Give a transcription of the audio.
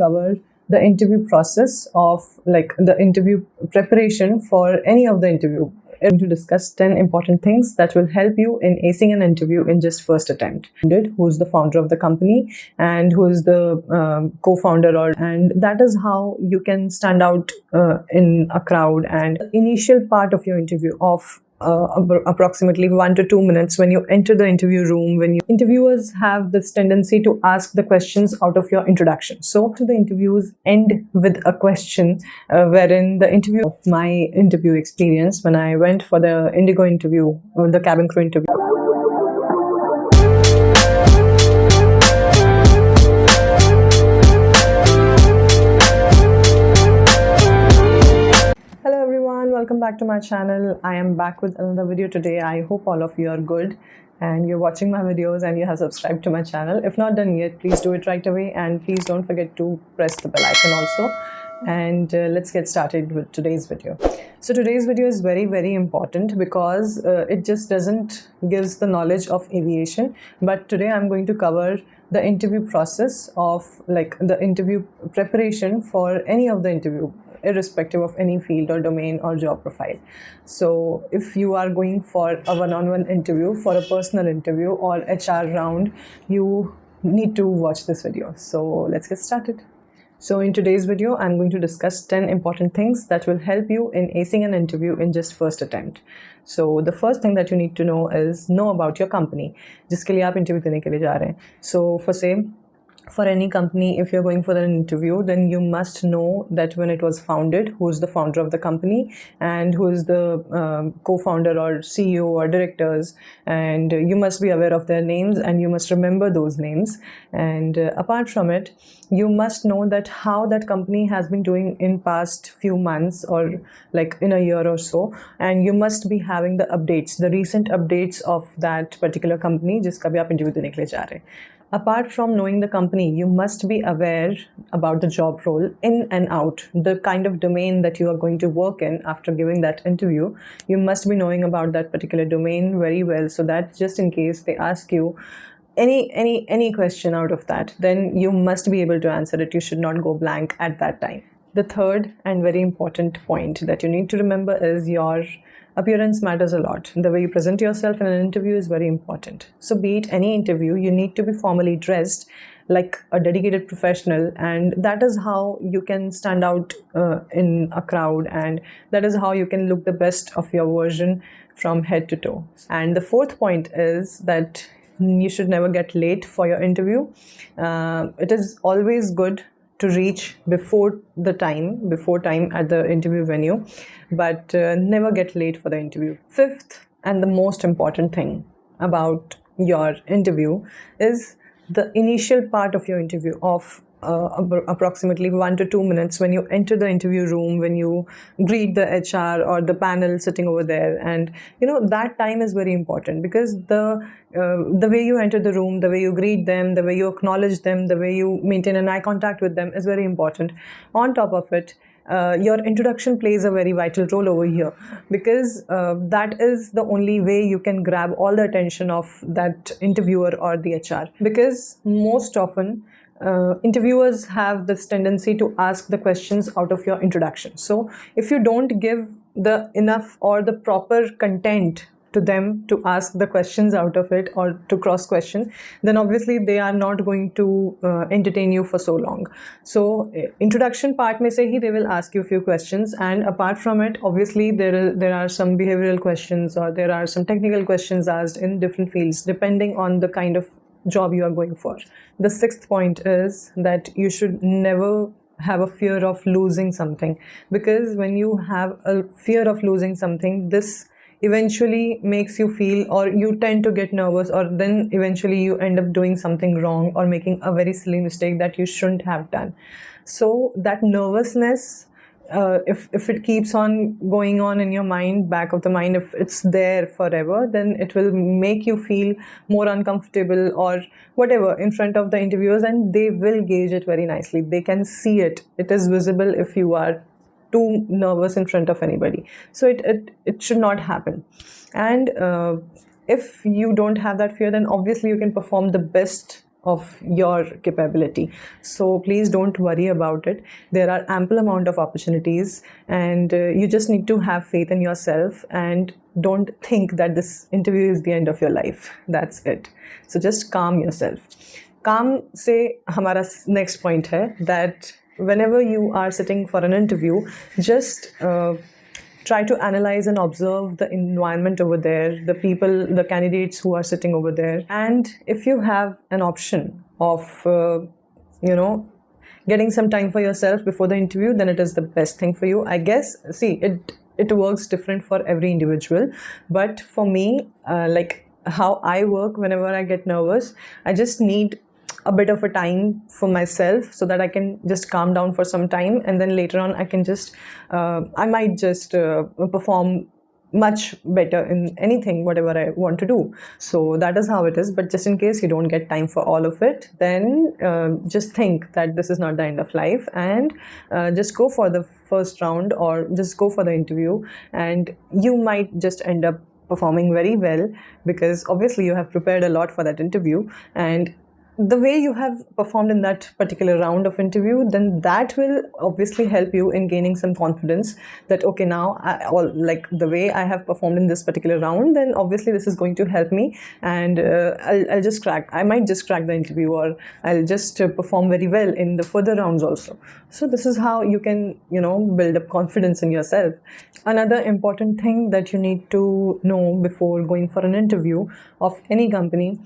cover the interview process of the interview preparation for any of the interview. I'm going to discuss 10 important things that will help you in acing an interview in just first attempt. Who's the founder of the company and who is the co-founder, and that is how you can stand out in a crowd. And initial part of your interview of approximately 1 to 2 minutes when you enter the interview room, interviewers have this tendency to ask the questions out of your introduction. So the interviews end with a question wherein the interview of my interview experience when I went for the Indigo interview, the cabin crew interview. Hello everyone, welcome back to my channel. I am back with another video today. I hope all of you are good and you're watching my videos and you have subscribed to my channel. If not done yet, please do it right away, and please don't forget to press the bell icon also. And let's get started with today's video. So today's video is very important because it just doesn't gives the knowledge of aviation, but today I'm going to cover the interview process of the interview preparation for any of the interview, irrespective of any field or domain or job profile. So if you are going for a one-on-one interview, for a personal interview or HR round, you need to watch this video. So let's get started. So in today's video, I'm going to discuss 10 important things that will help you in acing an interview in just first attempt. So the first thing that you need to know about your company, जिसके लिए आप interview देने के लिए जा रहे हैं. So for any company, if you're going for an interview, then you must know that when it was founded, who's the founder of the company and who is the co-founder or CEO or directors, and you must be aware of their names and you must remember those names. And apart from it, you must know that how that company has been doing in past few months or in a year or so, and you must be having the updates, the recent updates of that particular company जिसका भी आप interview देने के लिए जा रहे हैं. Apart from knowing the company, you must be aware about the job role in and out, the kind of domain that you are going to work in after giving that interview. You must be knowing about that particular domain very well, so that just in case they ask you any question out of that, then you must be able to answer it. You should not go blank at that time. The third and very important point that you need to remember is your appearance matters a lot. The way you present yourself in an interview is very important. So be it any interview, you need to be formally dressed like a dedicated professional, and that is how you can stand out in a crowd, and that is how you can look the best of your version from head to toe. And the fourth point is that you should never get late for your interview. It is always good to reach before time at the interview venue, but never get late for the interview. Fifth and the most important thing about your interview is the initial part of your interview of approximately 1 to 2 minutes when you enter the interview room, when you greet the HR or the panel sitting over there. And that time is very important because the way you enter the room, the way you greet them, the way you acknowledge them, the way you maintain an eye contact with them is very important. On top of it, your introduction plays a very vital role over here, because that is the only way you can grab all the attention of that interviewer or the HR. Because most often interviewers have this tendency to ask the questions out of your introduction. So if you don't give the enough or the proper content to them to ask the questions out of it or to cross question, then obviously they are not going to entertain you for so long. So introduction part mein se hi they will ask you a few questions, and apart from it, obviously there are some behavioral questions or there are some technical questions asked in different fields depending on the kind of job you are going for. The sixth point is that you should never have a fear of losing something, because when you have a fear of losing something, this eventually makes you feel, or you tend to get nervous, or then eventually you end up doing something wrong or making a very silly mistake that you shouldn't have done. So that nervousness, if it keeps on going on in your mind, back of the mind, if it's there forever, then it will make you feel more uncomfortable or whatever in front of the interviewers, and they will gauge it very nicely. They can see it. It is visible if you are too nervous in front of anybody. So it should not happen. And if you don't have that fear, then obviously you can perform the best of your capability. So please don't worry about it. There are ample amount of opportunities, and you just need to have faith in yourself and don't think that this interview is the end of your life. That's it. So just calm yourself. Calm से हमारा next point है that whenever you are sitting for an interview, just try to analyze and observe the environment over there, the people, the candidates who are sitting over there. And if you have an option of, getting some time for yourself before the interview, then it is the best thing for you. I guess, see, it works different for every individual. But for me, like how I work whenever I get nervous, I just need a bit of a time for myself so that I can just calm down for some time, and then later on I can just I might just perform much better in anything whatever I want to do. So that is how it is. But just in case you don't get time for all of it, then just think that this is not the end of life, and just go for the first round or just go for the interview, and you might just end up performing very well because obviously you have prepared a lot for that interview. And the way you have performed in that particular round of interview, then that will obviously help you in gaining some confidence that okay, now like the way I have performed in this particular round, then obviously this is going to help me, and I'll just crack, I might just crack the interview, or I'll just perform very well in the further rounds also. So this is how you can build up confidence in yourself. Another important thing that you need to know before going for an interview of any company